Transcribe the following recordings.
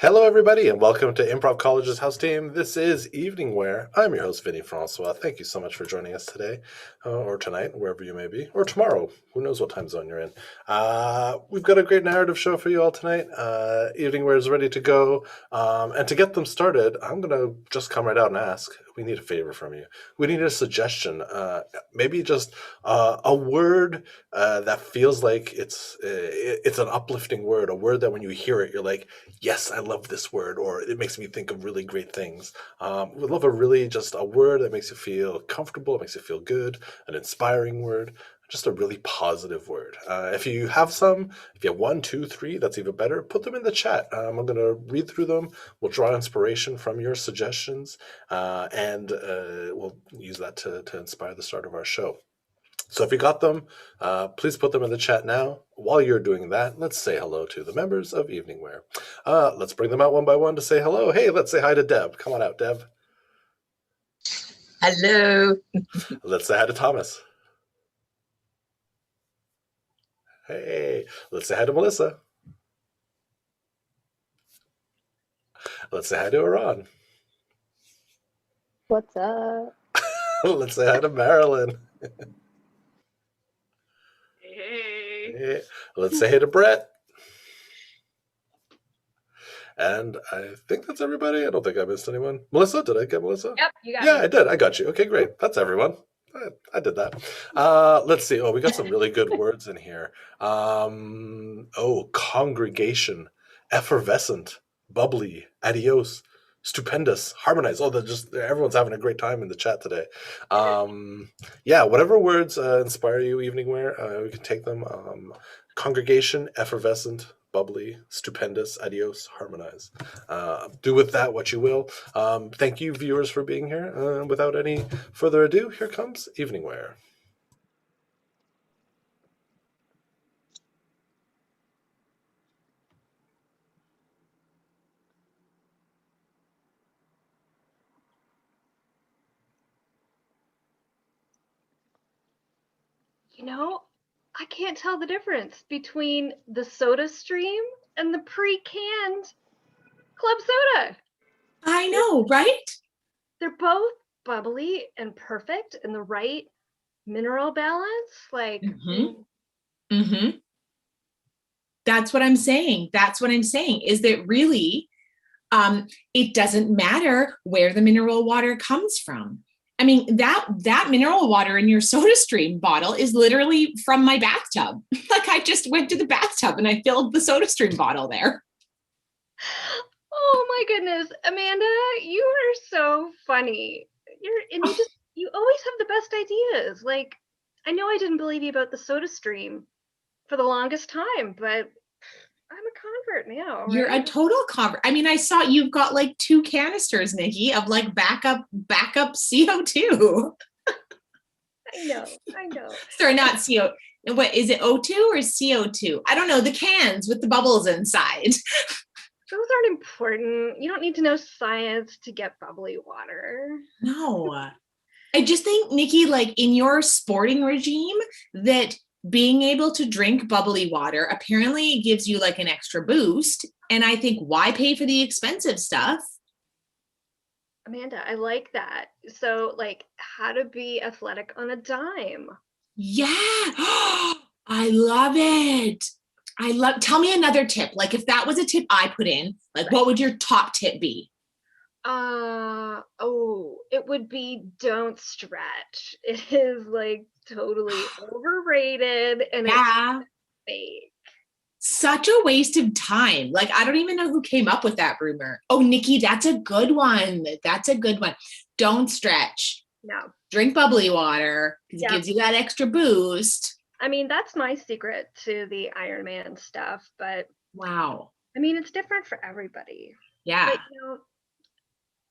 Hello, everybody, and welcome to Improv College's house team. This is Evening Wear. I'm your host, Vinny Francois. Thank you so much for joining us today, or tonight, wherever you may be, or tomorrow. Who knows what time zone you're in? We've got a great narrative show for you all tonight. Evening Wear is ready to go. And to get them started, I'm going to just come right out and ask. We need a favor from you. We need a suggestion. Maybe just a word that feels like it's an uplifting word, a word that when you hear it, you're like, yes, I love this word, or it makes me think of really great things. We love just a word that makes you feel comfortable, makes you feel good, an inspiring word, just a really positive word. If you have one, two, three, that's even better, put them in the chat. I'm going to read through them. We'll draw inspiration from your suggestions, and we'll use that to inspire the start of our show. So if you got them, please put them in the chat now. While you're doing that, let's say hello to the members of Evening Wear. Let's bring them out one by one to say hello. Hey, let's say hi to Deb. Come on out, Deb. Hello. Let's say hi to Thomas. Hey, let's say hi to Melissa. Let's say hi to Iran. What's up? Let's say hi to Marilyn. Hey. Let's say hey to Brett. And I think that's everybody. I don't think I missed anyone. Melissa, did I get Melissa? Yep, you got me. me. I did. I got you. Okay, great. That's everyone. I did that. Let's see. Oh, we got some really good words in here. Congregation, effervescent, bubbly, adios, stupendous, harmonize. Oh, everyone's having a great time in the chat today. Whatever words inspire you, Evening Wear, we can take them. Congregation, effervescent, bubbly, stupendous, adios, harmonize. Do with that what you will. Thank you, viewers, for being here. Without any further ado, here comes Evening Wear. You know, I can't tell the difference between the Soda Stream and the pre-canned club soda. I know, right? They're both bubbly and perfect in the right mineral balance. That's what I'm saying. Is that really, it doesn't matter where the mineral water comes from. I mean, that mineral water in your Soda Stream bottle is literally from my bathtub. Like, I just went to the bathtub and I filled the Soda Stream bottle there. Oh my goodness, Amanda, you are so funny. You always have the best ideas. Like, I know I didn't believe you about the Soda Stream for the longest time, but I'm a convert now. Right? You're a total convert. I mean, I saw you've got like 2 canisters, Nikki, of like backup CO2. I know. Sorry, not CO. What is it? O2 or CO2? I don't know. The cans with the bubbles inside. Those aren't important. You don't need to know science to get bubbly water. No. I just think, Nikki, like in your sporting regime, that being able to drink bubbly water apparently gives you like an extra boost. And I think, why pay for the expensive stuff? Amanda, I like that. So, like, how to be athletic on a dime. Yeah. I love it. Tell me another tip. Like, if that was a tip I put in, like, what would your top tip be? It would be don't stretch. It is like totally overrated and it's fake. Such a waste of time. Like, I don't even know who came up with that rumor. Oh, Nikki, that's a good one. Don't stretch. No. Drink bubbly water because it gives you that extra boost. I mean, that's my secret to the Iron Man stuff, but wow. I mean, it's different for everybody. Yeah. But,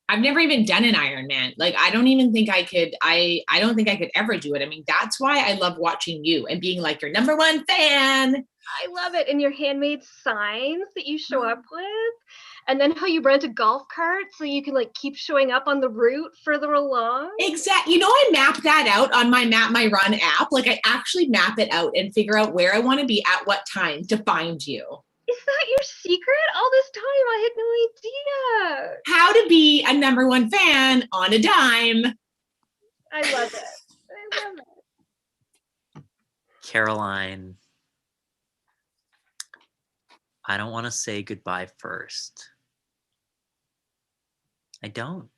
I've never even done an Iron Man. Like, I don't even think I could, I don't think I could ever do it. I mean, that's why I love watching you and being like your number one fan. I love it. And your handmade signs that you show up with. And then how you rent a golf cart so you can like keep showing up on the route further along. Exactly. You know, I map that out on my Map My Run app. Like, I actually map it out and figure out where I want to be at what time to find you. Isn't that your secret? All this time, I had no idea. How to be a #1 fan on a dime. I love it. I love it. Caroline, I don't want to say goodbye first. I don't.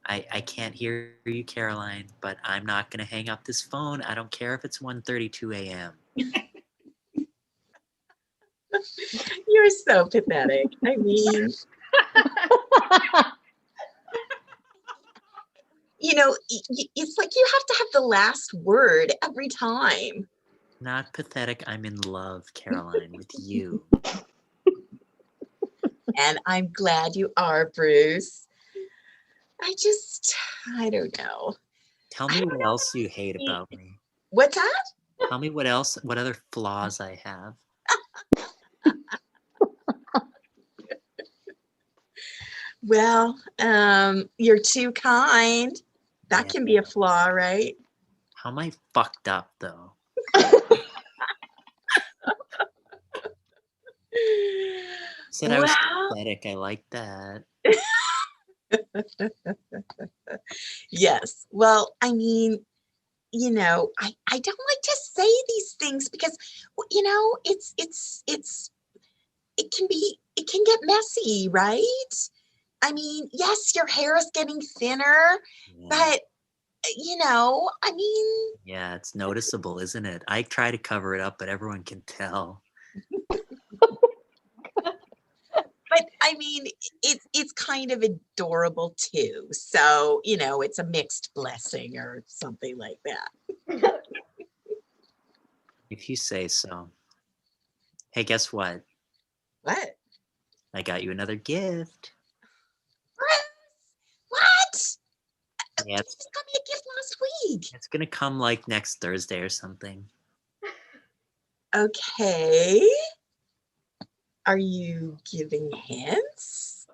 I can't hear you, Caroline, but I'm not going to hang up this phone. I don't care if it's 1:32 a.m. You're so pathetic. I mean, it's like you have to have the last word every time. Not pathetic. I'm in love, Caroline, with you. And I'm glad you are, Bruce. I don't know. Tell me what else you hate about me. What's that? Tell me what other flaws I have. Well, you're too kind. That Yeah. can be a flaw, right? How am I fucked up, though? Said I was pathetic. I like that. Yes. Well, I mean, I don't like to say these things because, it can get messy, right? I mean, yes, your hair is getting thinner, Yeah. but, I mean. Yeah, it's noticeable, isn't it? I try to cover it up, but everyone can tell. But I mean, it's kind of adorable too. So, it's a mixed blessing or something like that. If you say so. Hey, guess what? What? I got you another gift. What? Yeah, You just got me a gift last week. it's gonna come like next Thursday or something. Okay. Are you giving hints?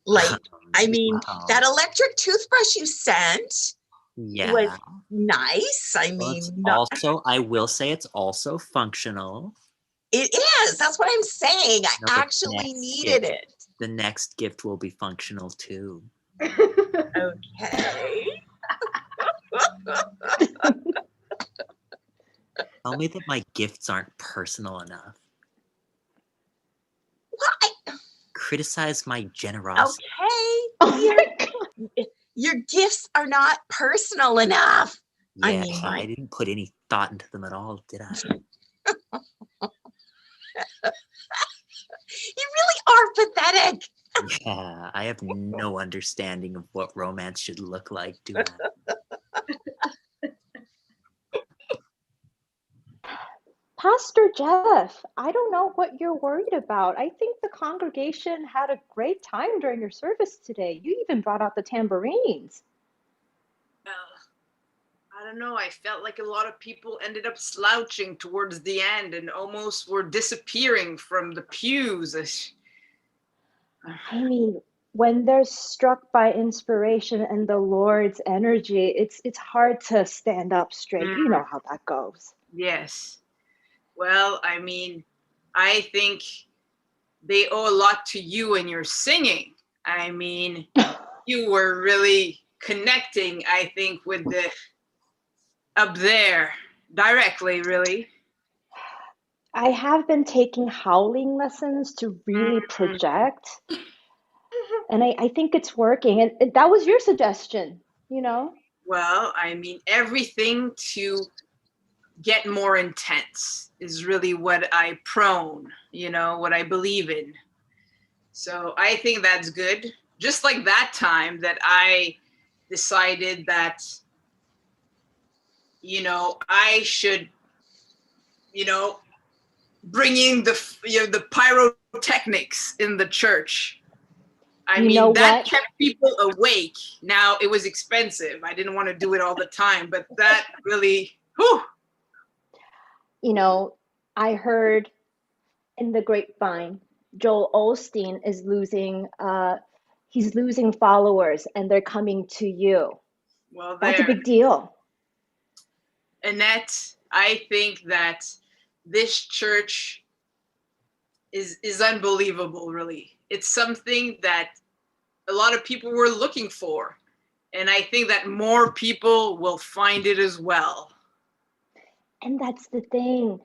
Like, I mean, Wow. that electric toothbrush you sent Yeah. was nice. I Well, mean, I will say it's also functional. it is. That's what I'm saying. I No, but actually needed it. The next gift will be functional too. Okay. Tell me that my gifts aren't personal enough. What? Criticize my generosity. Okay. Your gifts are not personal enough. Yeah, I mean, I didn't put any thought into them at all, did I? You really are pathetic. Yeah, I have no understanding of what romance should look like, do I? Pastor Jeff, I don't know what you're worried about. I think the congregation had a great time during your service today. You even brought out the tambourines. I don't know. I felt like a lot of people ended up slouching towards the end and almost were disappearing from the pews. I mean, when they're struck by inspiration and the Lord's energy, it's hard to stand up straight. You know how that goes. Yes. Well, I mean, I think they owe a lot to you and your singing. I mean, you were really connecting, I think, with the up there directly, really. I have been taking howling lessons to really project, and I think it's working. And that was your suggestion, Well, I mean, everything to get more intense is really what I what I believe in. So I think that's good. Just like that time that I decided that, I should, bring in the pyrotechnics in the church. I mean, that kept people awake. Now, it was expensive. I didn't want to do it all the time, but that really, whew. I heard in the grapevine, Joel Osteen is losing he's losing followers and they're coming to you. Well, That's a there. big deal. Annette, I think that this church is unbelievable, really. It's something that a lot of people were looking for. And I think that more people will find it as well. And that's the thing.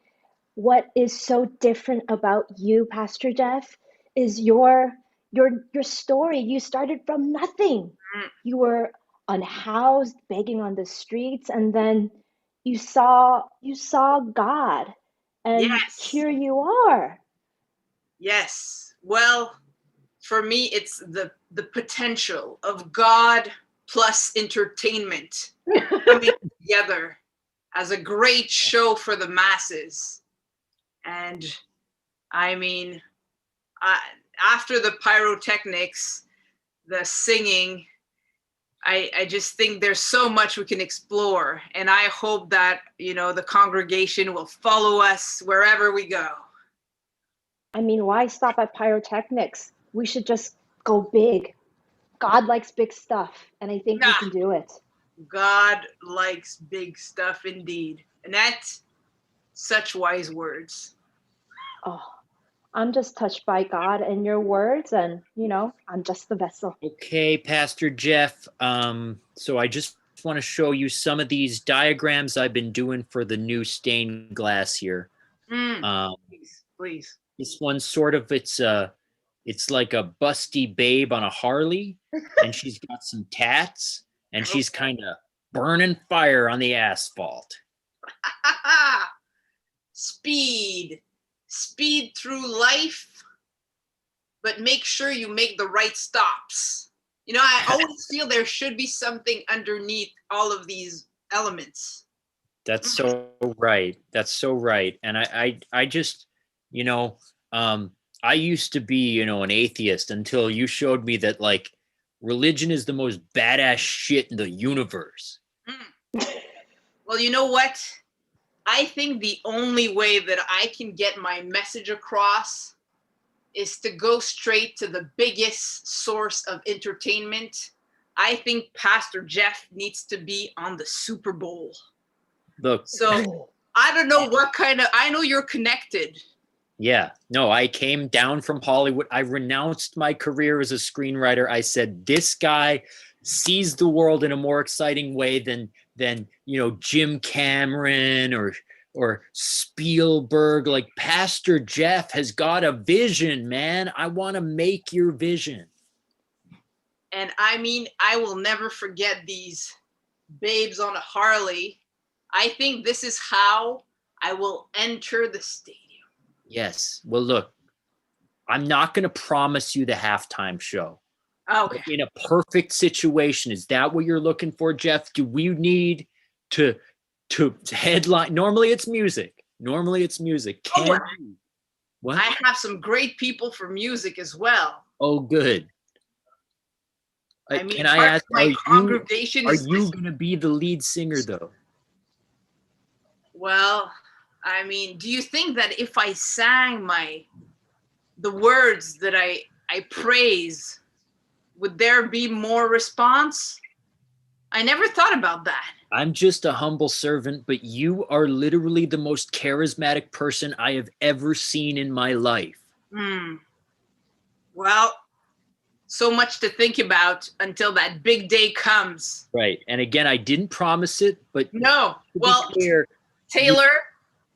What is so different about you, Pastor Jeff, is your story. You started from nothing. Mm. You were unhoused, begging on the streets, and then you saw God, and Yes. here you are. Yes. Well, for me, it's the potential of God plus entertainment coming together as a great show for the masses. And I mean, after the pyrotechnics, the singing, I just think there's so much we can explore. And I hope that, the congregation will follow us wherever we go. I mean, why stop at pyrotechnics? We should just go big. God likes big stuff, and I think we Nah. can do it. God likes big stuff indeed. And that's such wise words. Oh, I'm just touched by God and your words, and I'm just the vessel. Okay, Pastor Jeff. So I just want to show you some of these diagrams I've been doing for the new stained glass here. Please. This one's sort of it's like a busty babe on a Harley, and she's got some tats, and she's kind of burning fire on the asphalt. Speed through life, but make sure you make the right stops. I always feel there should be something underneath all of these elements. That's so right. That's so right. And I just, I used to be, an atheist until you showed me that like religion is the most badass shit in the universe. Well, you know what? I think the only way that I can get my message across is to go straight to the biggest source of entertainment. I think Pastor Jeff needs to be on the Super Bowl. Look. So I don't know I know you're connected. Yeah, no, I came down from Hollywood. I renounced my career as a screenwriter. I said, this guy sees the world in a more exciting way than Jim Cameron or Spielberg. Like Pastor Jeff has got a vision, man. I want to make your vision. And I mean, I will never forget these babes on a Harley. I think this is how I will enter the stadium. Yes. Well, look, I'm not going to promise you the halftime show. Okay. In a perfect situation, is that what you're looking for, Jeff? Do we need to headline? Normally it's music. What? I have some great people for music as well. Oh, good. I mean, can I ask, are you going to be the lead singer though? Well, I mean, do you think that if I sang the words that I praise, would there be more response? I never thought about that. I'm just a humble servant, but you are literally the most charismatic person I have ever seen in my life. Well, so much to think about until that big day comes. Right. And again, I didn't promise it, but no. Well,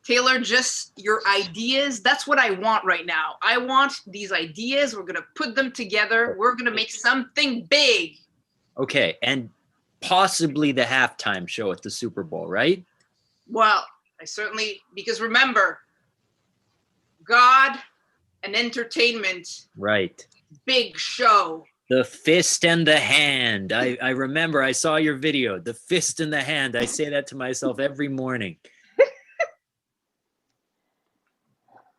Taylor, just your ideas. That's what I want right now. I want these ideas. We're going to put them together. We're going to make something big. Okay. And possibly the halftime show at the Super Bowl, right? Well, because remember, God and entertainment. Right. Big show. The fist and the hand. I remember I saw your video. The fist and the hand. I say that to myself every morning.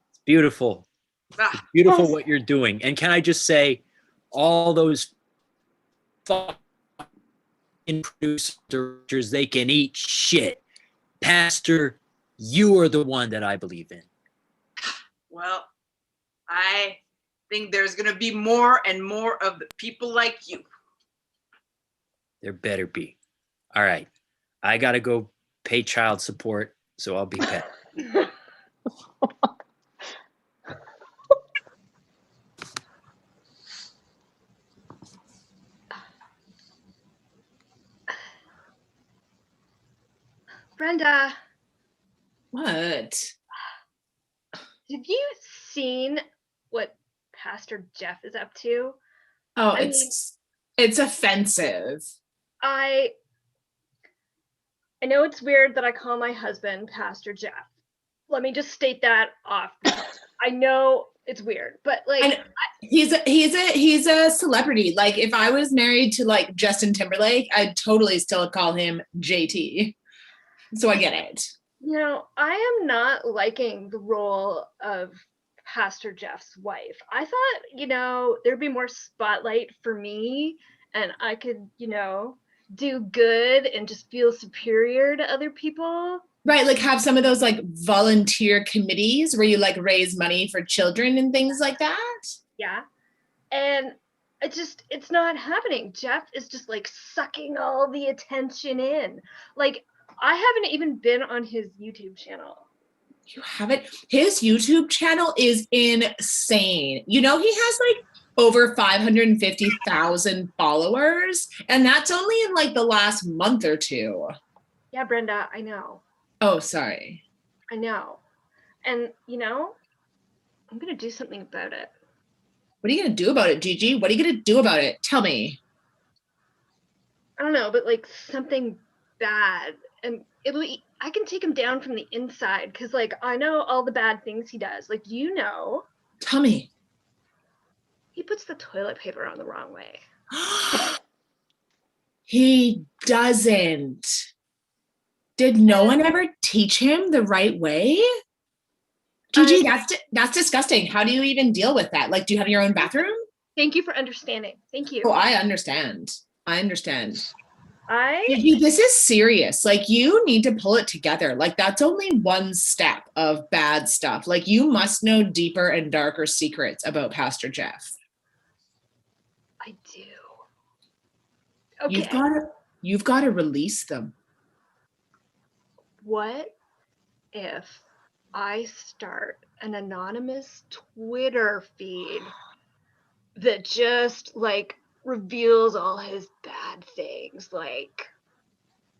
It's beautiful. It's beautiful what you're doing. And can I just say, all those producers, they can eat shit. Pastor, you are the one that I believe in. Well, think there's going to be more and more of the people like you. There better be. All right. I got to go pay child support, so I'll be back. Brenda, What? have you seen what Pastor Jeff is up to? Oh, I it's offensive. I know it's weird that I call my husband Pastor Jeff. Let me just state that off. I know it's weird, but like he's a celebrity. Like if I was married to like Justin Timberlake, I'd totally still call him JT. So I get it. You know, I am not liking the role of Pastor Jeff's wife. I thought, you know, there'd be more spotlight for me and I could, you know, do good and just feel superior to other people. Right, like have some of those like volunteer committees where you like raise money for children and things like that. Yeah. And it's not happening. Jeff is just like sucking all the attention in. Like I haven't even been on his YouTube channel. You haven't? His YouTube channel is insane. You know, he has like over 550,000 followers, and that's only in like the last month or two. Yeah, Brenda, I know. Oh, sorry. I know. And, you know, I'm going to do something about it. What are you going to do about it, Gigi? What are you going to do about it? Tell me. I don't know, but like something bad. And I can take him down from the inside because, like, I know all the bad things he does. Like, you know. Tell me. He puts the toilet paper on the wrong way. He doesn't. Did no one ever teach him the right way? Gigi, that's disgusting. How do you even deal with that? Like, do you have your own bathroom? Thank you for understanding. Thank you. Oh, I understand. I Gigi, this is serious. Like, you need to pull it together. Like, that's only one step of bad stuff. Like, you must know deeper and darker secrets about Pastor Jeff. I do. Okay. You've got to release them. What if I start an anonymous Twitter feed that just like reveals all his bad things, like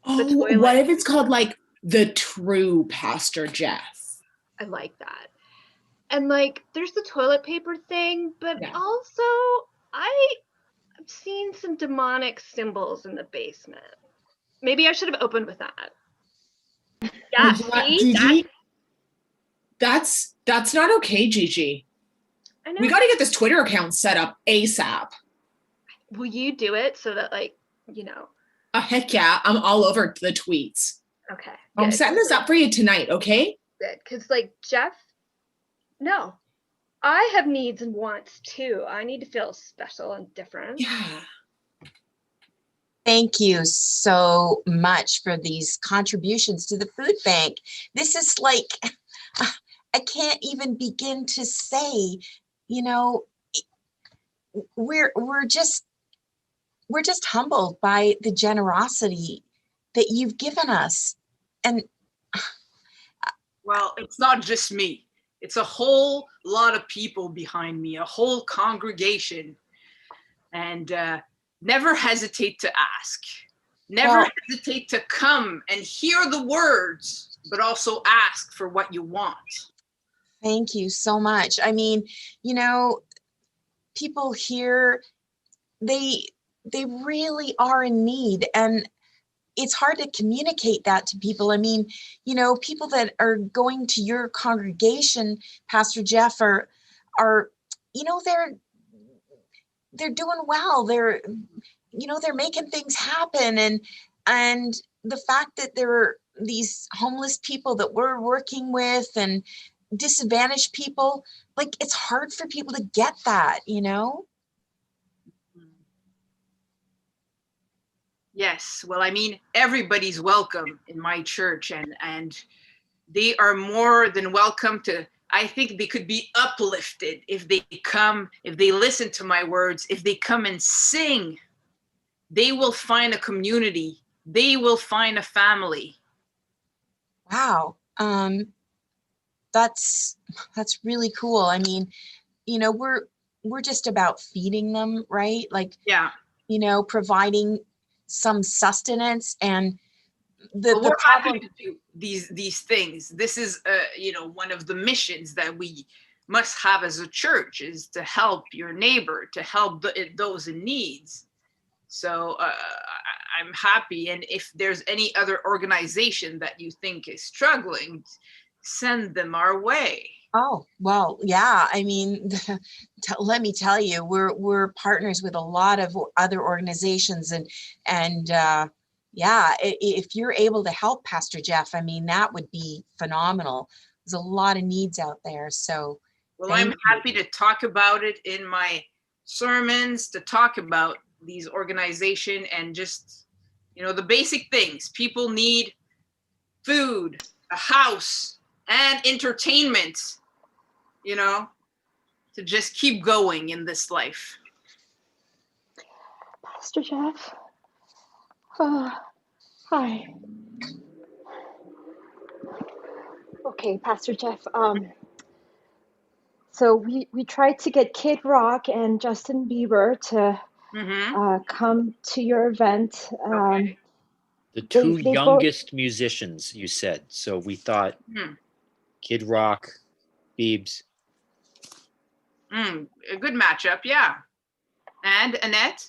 Oh, the toilet. what if it's called like the true Pastor Jeff? I like that. And like there's the toilet paper thing, but Yeah. also I've seen some demonic symbols in the basement. Maybe I should have opened with that. Yeah, see? Gigi, that's not okay, Gigi. I know. We got to get this Twitter account set up ASAP. Will you do it so that, like, you know? Heck yeah, I'm all over the tweets. Okay. I'm good. setting this up for you tonight, okay? Good, because like Jeff, no, I have needs and wants too. I need to feel special and different. Yeah. Thank you so much for these contributions to the food bank. This is like, I can't even begin to say, you know, we're just humbled by the generosity that you've given us. And Well, it's not just me. It's a whole lot of people behind me, a whole congregation. And never hesitate to ask. Never hesitate to come and hear the words, but also ask for what you want. thank you so much. I mean, you know, people here, they really are in need, and it's hard to communicate that to people. I mean, you know, people that are going to your congregation, Pastor Jeff, are you know, they're doing well. They're, you know, they're making things happen, and the fact that there are these homeless people that we're working with and disadvantaged people, like, it's hard for people to get that, you know? Yes, well, I mean, everybody's welcome in my church, and they are more than welcome to I think they could be uplifted if they come, if they listen to my words, if they come and sing. They will find a community. They will find a family. Wow. That's really cool. I mean, we're just about feeding them, right? Like, Yeah. Providing some sustenance, and Well, the we're problem. happy to do these things. This is one of the missions that we must have as a church, is to help your neighbor, to help those in needs. So I'm happy. And if there's any other organization that you think is struggling, send them our way. Oh, well, yeah. I mean, let me tell you, we're partners with a lot of other organizations, and yeah, if you're able to help Pastor Jeff, I mean, that would be phenomenal. There's a lot of needs out there. So, well, I'm happy to talk about it in my sermons, to talk about these organizations and just, the basic things. People need food, a house, and entertainment, to just keep going in this life. Pastor Jeff. Hi. Okay, Pastor Jeff. So we tried to get Kid Rock and Justin Bieber to come to your event. Okay. The two they youngest musicians, you said. So we thought Kid Rock, Biebs. A good matchup, yeah. And Annette?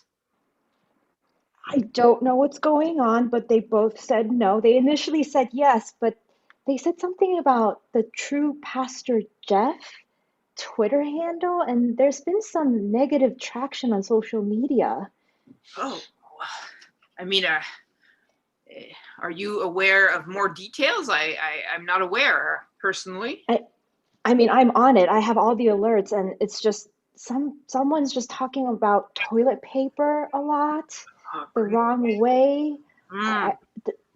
I don't know what's going on, but they both said no. They initially said yes, but they said something about the True Pastor Jeff Twitter handle, and there's been some negative traction on social media. Oh, I mean, are you aware of more details? I'm not aware personally. I mean, I'm on it. I have all the alerts, and it's just someone's just talking about toilet paper a lot, the wrong way.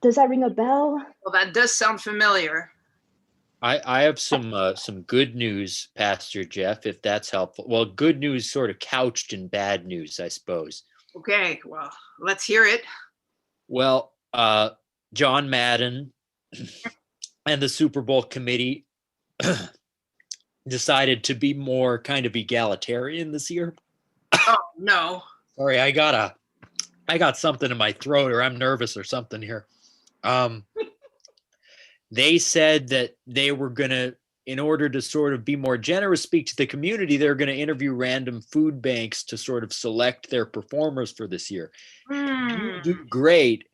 Does that ring a bell? Well, that does sound familiar. I have some good news, Pastor Jeff, if that's helpful. Well, good news sort of couched in bad news, I suppose. Okay, well, let's hear it. Well, John Madden and the Super Bowl committee decided to be more kind of egalitarian this year. Oh, no. Sorry, I got something in my throat, or I'm nervous or something here. They said that they were going to, in order to sort of be more generous, speak to the community, they're going to interview random food banks to sort of select their performers for this year. You do great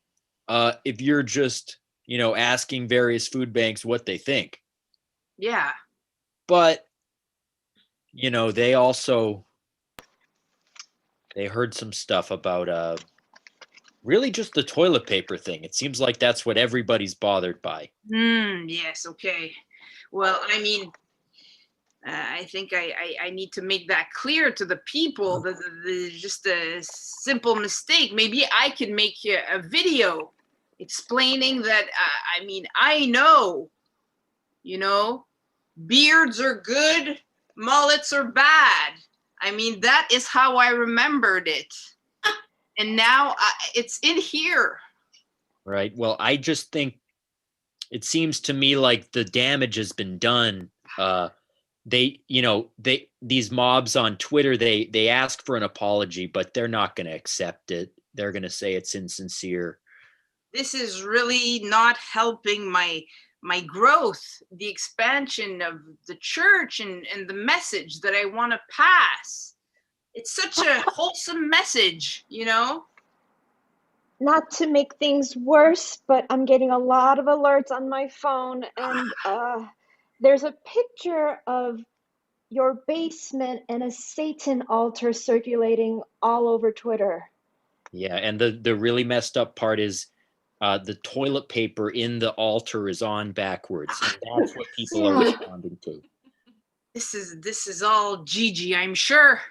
if you're just, asking various food banks what they think. Yeah. But, they heard some stuff about really just the toilet paper thing. It seems like that's what everybody's bothered by. Yes, okay. Well, I mean, I think I need to make that clear to the people that just a simple mistake. Maybe I can make a video explaining that, I know, beards are good, mullets are bad. I mean, that is how I remembered it. And now it's in here. Right. Well, I just think it seems to me like the damage has been done. These mobs on Twitter, they ask for an apology, but they're not going to accept it. They're going to say it's insincere. This is really not helping my growth, the expansion of the church and the message that I want to pass. It's such a wholesome message, Not to make things worse, but I'm getting a lot of alerts on my phone, and there's a picture of your basement and a Satan altar circulating all over Twitter. Yeah, and the really messed up part is the toilet paper in the altar is on backwards, and that's what people are responding to. This is all Gigi, I'm sure.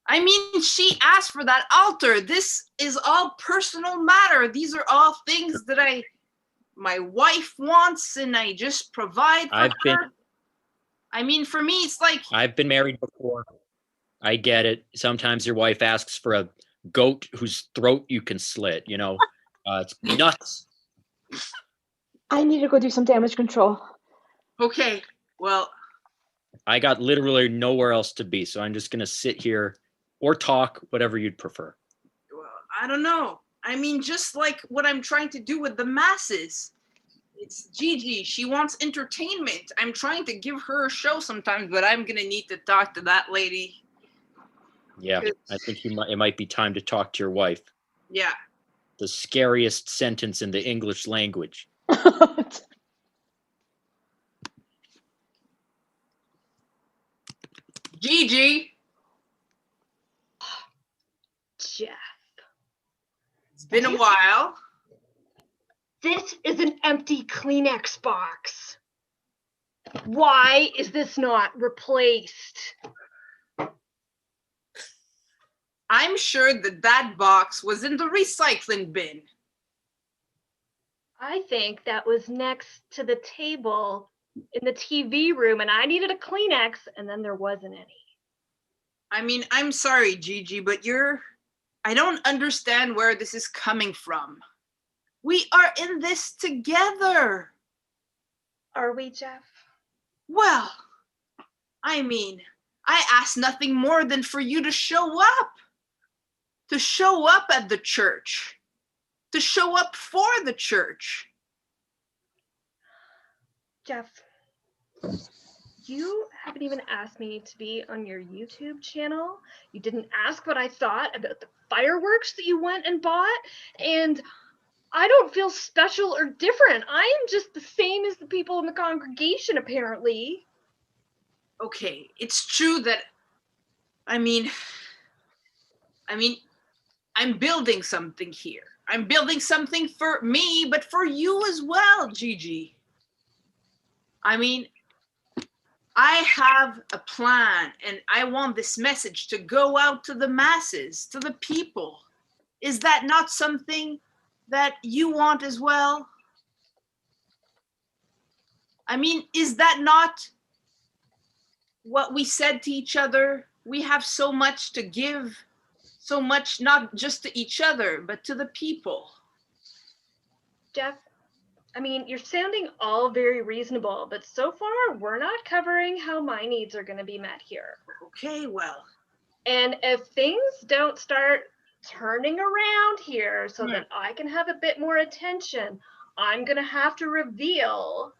I mean, she asked for that altar. This is all personal matter. These are all things that my wife wants, and I just provide for her. I mean, for me, it's like, I've been married before. I get it. Sometimes your wife asks for a goat whose throat you can slit, you know. It's nuts. I need to go do some damage control. okay, well, I got literally nowhere else to be, so I'm just gonna sit here or talk, whatever you'd prefer. well, I don't know. I mean, just like what I'm trying to do with the masses. It's Gigi. She wants entertainment. I'm trying to give her a show sometimes, but I'm gonna need to talk to that lady. Yeah, I think it might be time to talk to your wife. Yeah. The scariest sentence in the English language. Gigi, Jeff, it's been a while. this is an empty Kleenex box. Why is this not replaced? I'm sure that box was in the recycling bin. I think that was next to the table in the TV room, and I needed a Kleenex, and then there wasn't any. I mean, I'm sorry, Gigi, but I don't understand where this is coming from. We are in this together. Are we, Jeff? Well, I mean, I asked nothing more than for you to show up. To show up at the church. To show up for the church. Jeff, you haven't even asked me to be on your YouTube channel. You didn't ask what I thought about the fireworks that you went and bought. And I don't feel special or different. I am just the same as the people in the congregation, apparently. Okay, it's true that, I mean, I'm building something here. I'm building something for me, but for you as well, Gigi. I mean, I have a plan and I want this message to go out to the masses, to the people. Is that not something that you want as well? I mean, is that not what we said to each other? We have so much to give, so much not just to each other, but to the people. Jeff, I mean, you're sounding all very reasonable, but so far we're not covering how my needs are going to be met here. Okay, well. And if things don't start turning around here so that I can have a bit more attention, I'm going to have to reveal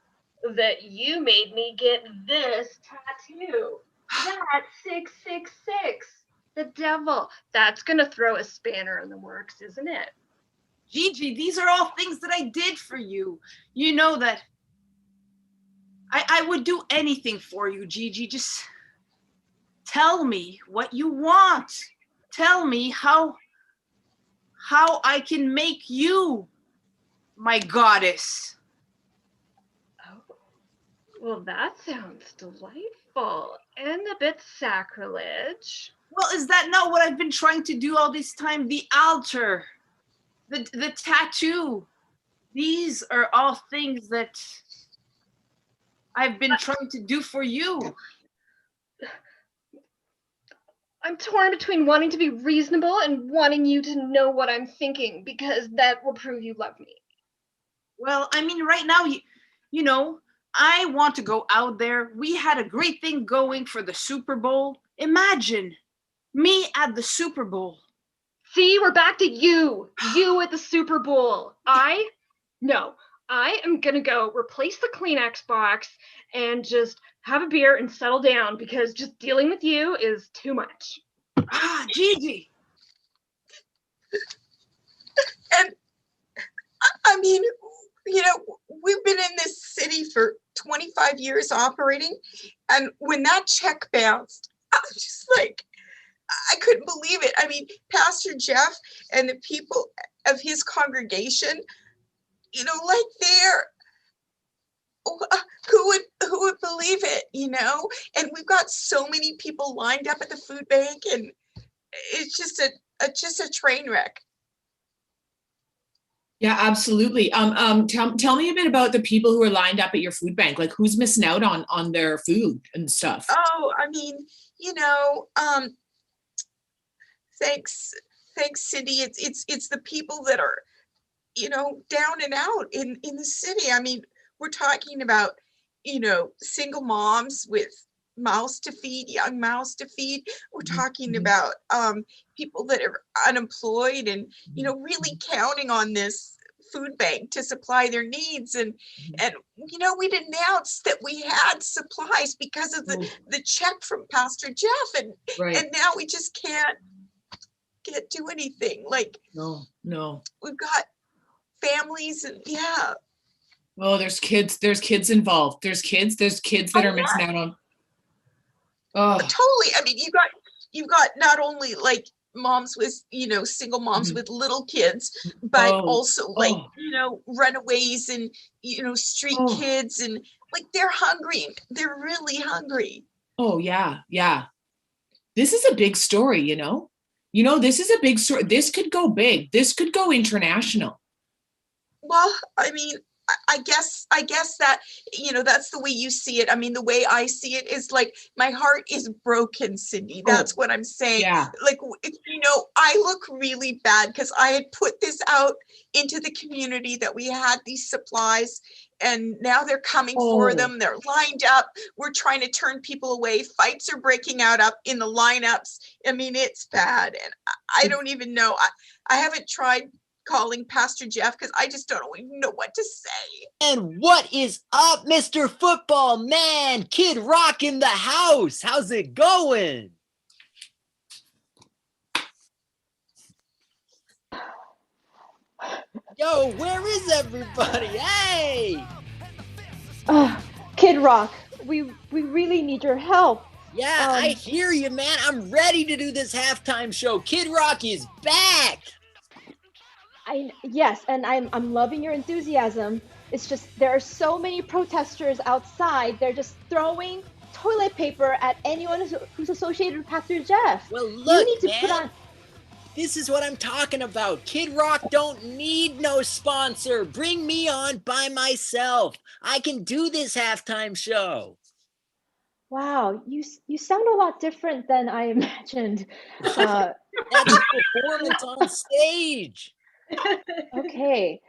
that you made me get this tattoo. That 666. The devil. That's going to throw a spanner in the works, isn't it? Gigi, these are all things that I did for you. You know that I would do anything for you, Gigi. Just tell me what you want. Tell me how I can make you my goddess. Oh, well, that sounds delightful and a bit sacrilege. Well, is that not what I've been trying to do all this time? The altar, the tattoo. These are all things that I've been trying to do for you. I'm torn between wanting to be reasonable and wanting you to know what I'm thinking, because that will prove you love me. Well, I mean, right now, you know, I want to go out there. We had a great thing going for the Super Bowl. Imagine me at the Super Bowl. See, we're back to you. You at the Super Bowl. No, I am going to go replace the Kleenex box and just have a beer and settle down, because just dealing with you is too much. Ah, Gigi. And I mean, you know, we've been in this city for 25 years operating. And when that check bounced, I was just like, I couldn't believe it. I mean, Pastor Jeff and the people of his congregation, you know, like who would believe it, you know? And we've got so many people lined up at the food bank, and it's just a train wreck. Yeah, absolutely. Tell me a bit about the people who are lined up at your food bank. Like, who's missing out on their food and stuff? Oh, I mean, thanks, Cindy. It's the people that are, down and out in the city. I mean, we're talking about, single moms with mouths to feed, young mouths to feed. We're talking about people that are unemployed and, really counting on this food bank to supply their needs. And we'd announced that we had supplies because of the check from Pastor Jeff, and Right. and now we just can't do anything. Like, No. we've got families, and yeah. Oh, there's kids involved. There's kids that are missing out on. Oh, Totally. I mean, you've got not only like moms with, single moms with little kids, but also like, runaways and, street kids, and like they're hungry. They're really hungry. Oh, yeah. This is a big story, this is a big story. This could go big. This could go international. Well, I mean, I guess that, that's the way you see it. I mean, the way I see it is like, my heart is broken, Cindy. That's what I'm saying. Yeah. Like, I look really bad because I had put this out into the community that we had these supplies, and now they're coming for them. They're lined up. We're trying to turn people away. Fights are breaking out up in the lineups. I mean, it's bad. And I don't even know. I haven't tried calling Pastor Jeff because I just don't even know what to say. And what is up, Mr. Football Man? Kid Rock in the house. How's it going? Yo, where is everybody? Hey! Kid Rock, we really need your help. Yeah, I hear you, man. I'm ready to do this halftime show. Kid Rock is back. Yes, and I'm loving your enthusiasm. It's just there are so many protesters outside. They're just throwing toilet paper at anyone who's associated with Pastor Jeff. Well, look, you need to man, put on. This is what I'm talking about. Kid Rock don't need no sponsor. Bring me on by myself. I can do this halftime show. Wow, you sound a lot different than I imagined. That's a performance on stage. Okay.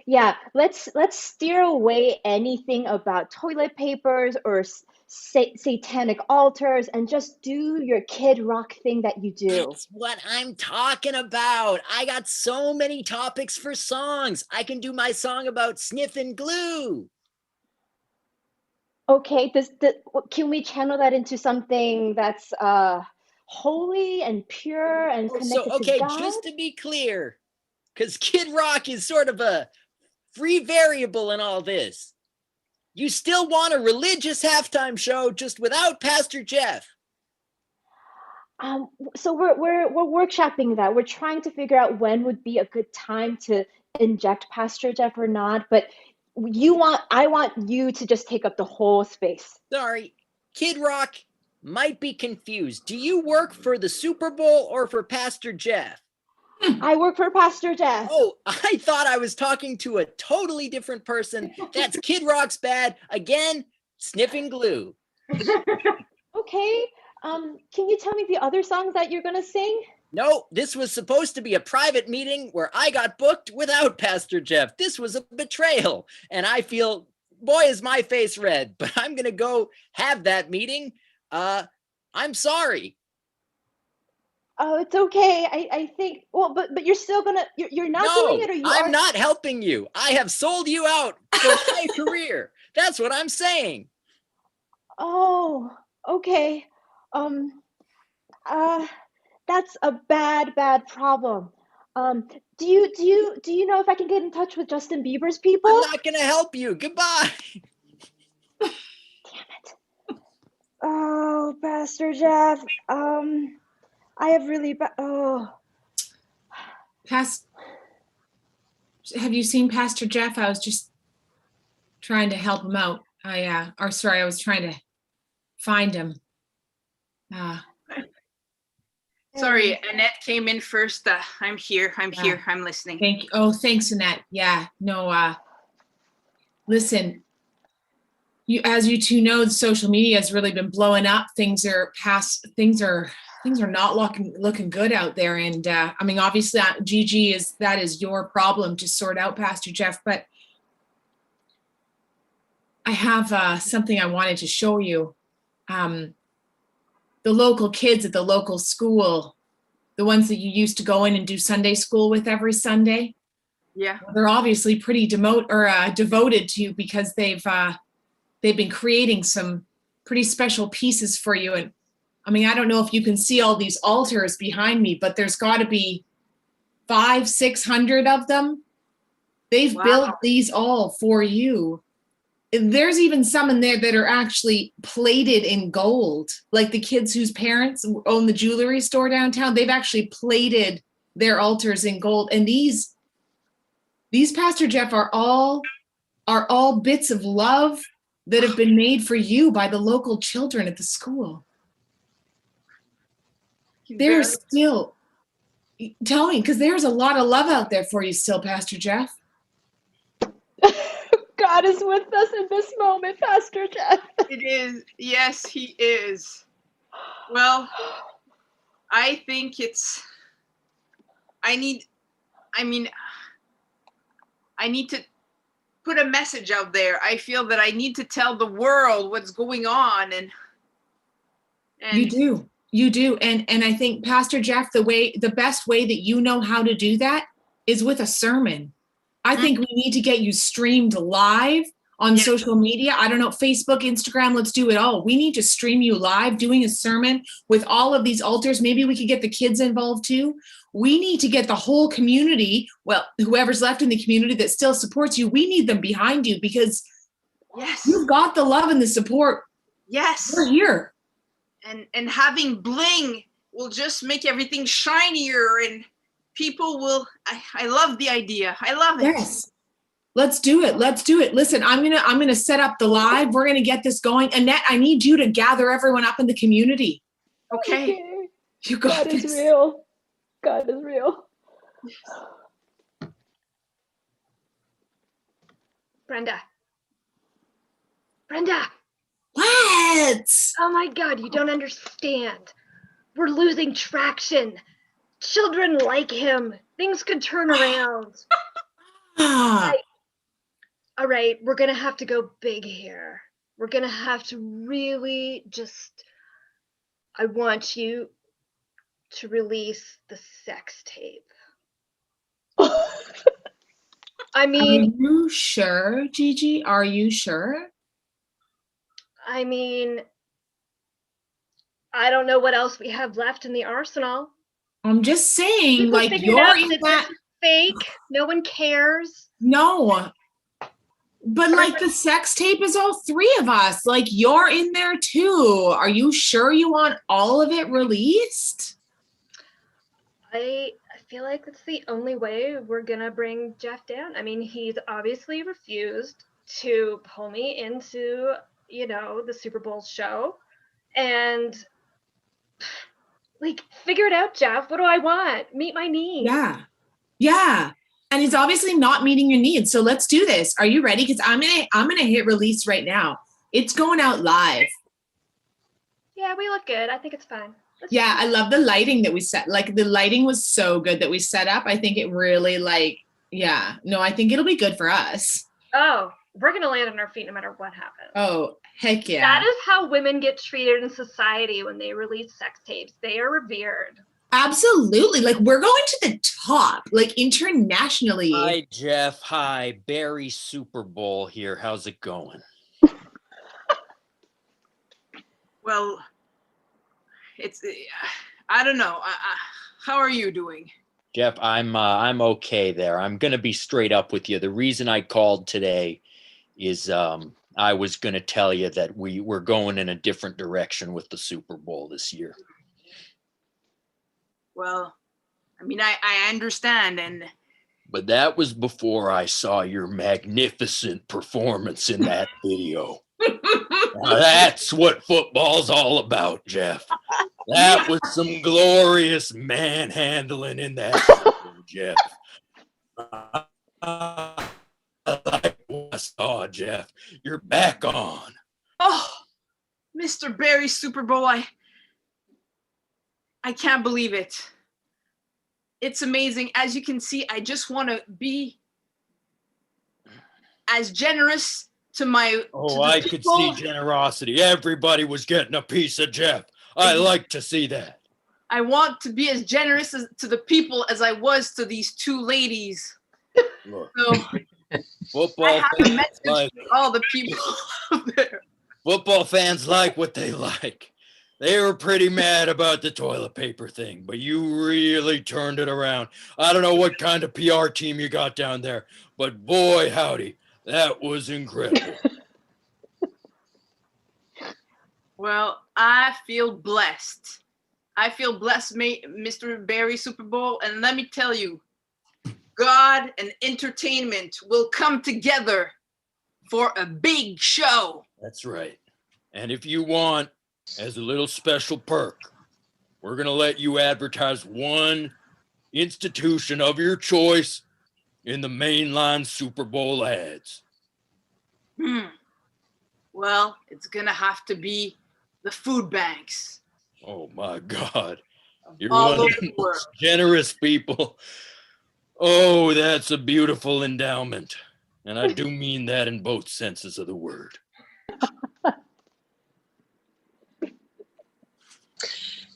Yeah, let's steer away anything about toilet papers or satanic altars and just do your Kid Rock thing that you do. That's what I'm talking about. I got so many topics for songs. I can do my song about sniffing glue. Okay, can we channel that into something that's holy and pure and connected to God? Just to be clear, because Kid Rock is sort of a free variable in all this. You still want a religious halftime show just without Pastor Jeff. So we're workshopping that. We're trying to figure out when would be a good time to inject Pastor Jeff or not, but I want you to just take up the whole space. Sorry, Kid Rock might be confused. Do you work for the Super Bowl or for Pastor Jeff? I work for Pastor Jeff. Oh, I thought I was talking to a totally different person. That's Kid Rock's bad. Again, sniffing glue. Okay. Can you tell me the other songs that you're going to sing? No, this was supposed to be a private meeting where I got booked without Pastor Jeff. This was a betrayal. And I feel, boy, is my face red, but I'm going to go have that meeting. I'm sorry. Oh, it's okay. I think, well, but you're still you're not doing it, or I'm not helping you. I have sold you out for my career. That's what I'm saying. Oh, okay. That's a bad problem. Do you know if I can get in touch with Justin Bieber's people? I'm not gonna help you. Goodbye. Damn it. Oh, Pastor Jeff. I have really bad. Oh. Have you seen Pastor Jeff? I was just trying to help him out. I was trying to find him. Sorry, Annette came in first. I'm here. I'm here. I'm listening. Thank you. Oh, thanks, Annette. Yeah, no, listen, as you two know, social media has really been blowing up. Things are not looking good out there. And I mean, obviously, Gigi, that is your problem to sort out, Pastor Jeff. But I have something I wanted to show you. The local kids at the local school, the ones that you used to go in and do Sunday school with every Sunday. Yeah. They're obviously pretty devoted to you because they've been creating some pretty special pieces for you. And I mean, I don't know if you can see all these altars behind me, but there's got to be 500-600 of them. They've built these all for you. And there's even some in there that are actually plated in gold, like the kids whose parents own the jewelry store downtown. They've actually plated their altars in gold. And these Pastor Jeff are all bits of love that have been made for you by the local children at the school. There's still, tell me, because there's a lot of love out there for you still, Pastor Jeff. God is with us in this moment, Pastor Jeff. It is. Yes, he is. Well, I think I need to put a message out there. I feel that I need to tell the world what's going on, and you do. And I think, Pastor Jeff, the best way that you know how to do that is with a sermon. I think we need to get you streamed live on social media. I don't know, Facebook, Instagram, let's do it all. We need to stream you live doing a sermon with all of these altars. Maybe we could get the kids involved too. We need to get the whole community, well, whoever's left in the community that still supports you, we need them behind you because you've got the love and the support. Yes. We're here. And having bling will just make everything shinier, and people will, I love the idea. I love it. Yes. Let's do it. Listen, I'm gonna set up the live. We're gonna get this going. Annette, I need you to gather everyone up in the community. Okay. You got God this. is real. God is real. Brenda. What? Oh my God, you don't understand. We're losing traction. Children like him. Things could turn around. All right, we're going to have to go big here. We're going to have to really I want you to release the sex tape. I mean, are you sure, Gigi? Are you sure? I mean, I don't know what else we have left in the arsenal. I'm just saying, People like, figured you're out in that that. this is fake. No one cares. No. But like the sex tape is all three of us. Like, you're in there too. Are you sure you want all of it released? I feel like that's the only way we're gonna bring Jeff down. I mean, he's obviously refused to pull me into, the Super Bowl show. And like, figure it out, Jeff. What do I want? Meet my needs. Yeah. And he's obviously not meeting your needs. So let's do this. Are you ready? Because I'm gonna hit release right now. It's going out live. Yeah, we look good. I think it's fine. I love the lighting that we set. Like, the lighting was so good that we set up. I think it really I think it'll be good for us. Oh, we're gonna land on our feet no matter what happens. Oh, heck yeah. That is how women get treated in society when they release sex tapes. They are revered. Absolutely. Like, we're going to the top, like, internationally. Hi, Jeff. Hi, Barry Super Bowl here. How's it going? Well, it's, I don't know. How are you doing? Jeff, I'm okay there. I'm going to be straight up with you. The reason I called today is I was going to tell you that we're going in a different direction with the Super Bowl this year. Well, I mean, I understand, but that was before I saw your magnificent performance in that video. Now, that's what football's all about, Jeff. That was some glorious manhandling in that, Jeff. I like what I saw, Jeff. You're back on. Oh, Mr. Barry Super Bowl, I can't believe it. It's amazing. As you can see, I just want to be as generous to my. Oh, to the I could see generosity. Everybody was getting a piece of Jeff. I like to see that. I want to be as generous to the people as I was to these two ladies. Look, So football I have a fans message like, to all the people out there. football fans like what they like. They were pretty mad about the toilet paper thing, but you really turned it around. I don't know what kind of PR team you got down there, but boy, howdy, that was incredible. Well, I feel blessed. I feel blessed, Mr. Barry Super Bowl. And let me tell you, God and entertainment will come together for a big show. That's right. And if you want, as a little special perk, we're going to let you advertise one institution of your choice in the mainline Super Bowl ads. Well, it's going to have to be the food banks. Oh my God. You're All one over of the the world. most generous people. Oh, that's a beautiful endowment. And I do mean that in both senses of the word.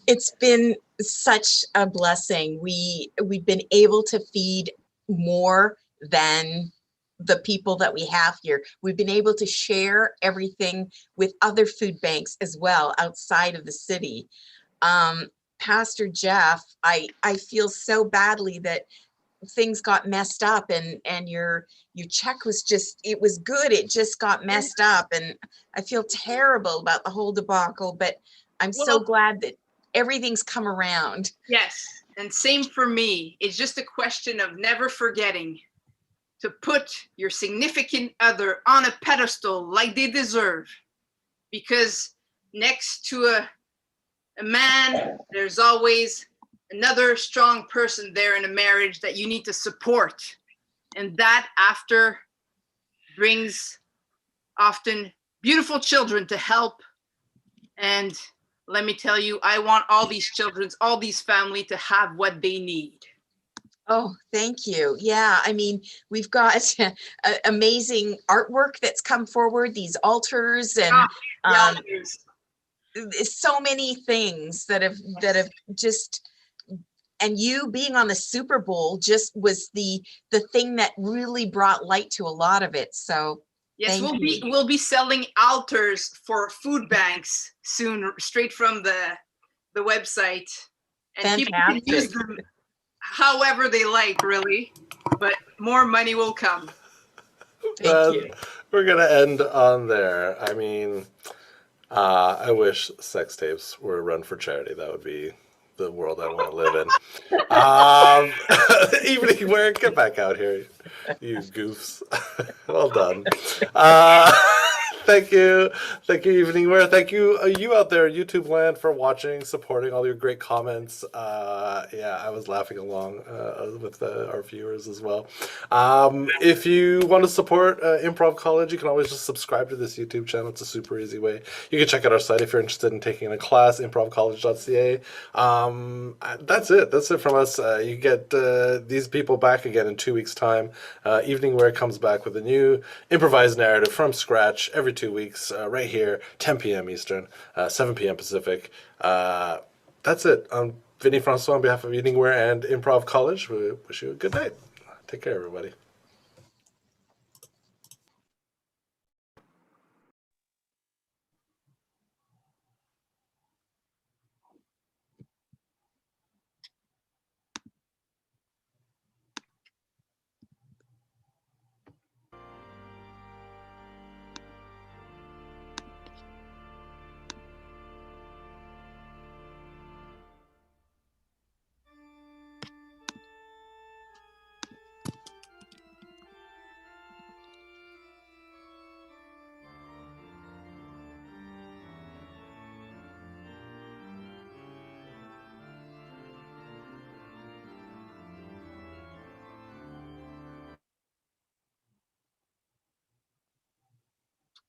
It's been such a blessing. We've been able to feed more than the people that we have here. We've been able to share everything with other food banks as well outside of the city. Pastor Jeff, I feel so badly that things got messed up and your check was just, it was good, it just got messed up, and I feel terrible about the whole debacle, but I'm so glad that everything's come around. Yes, and same for me. It's just a question of never forgetting to put your significant other on a pedestal like they deserve, because next to a man, there's always another strong person there in a marriage that you need to support. And that after brings often beautiful children to help. And let me tell you, I want all these children, all these family to have what they need. Oh, thank you. Yeah, I mean, we've got amazing artwork that's come forward, these altars and so many things that have just, and you being on the Super Bowl just was the thing that really brought light to a lot of it. So yes, we'll be selling altars for food banks soon, straight from the website, and people can use them however they like, really, but more money will come. Thank you. We're gonna end on there. I mean, I wish sex tapes were run for charity. That would be the world I want to live in. Evening Wear, get back out here, you goofs. Well done. Thank you, Evening Wear. Thank you, you out there, YouTube land, for watching, supporting, all your great comments. Yeah, I was laughing along with our viewers as well. If you want to support Improv College, you can always just subscribe to this YouTube channel. It's a super easy way. You can check out our site if you're interested in taking a class, improvcollege.ca. That's it. That's it from us. You get these people back again in 2 weeks' time. Evening Wear comes back with a new improvised narrative from scratch every 2 weeks, right here, 10 p.m. Eastern, 7 p.m. Pacific. That's it. Vinny Francois on behalf of Evening Wear and Improv College, we wish you a good night. Take care, everybody.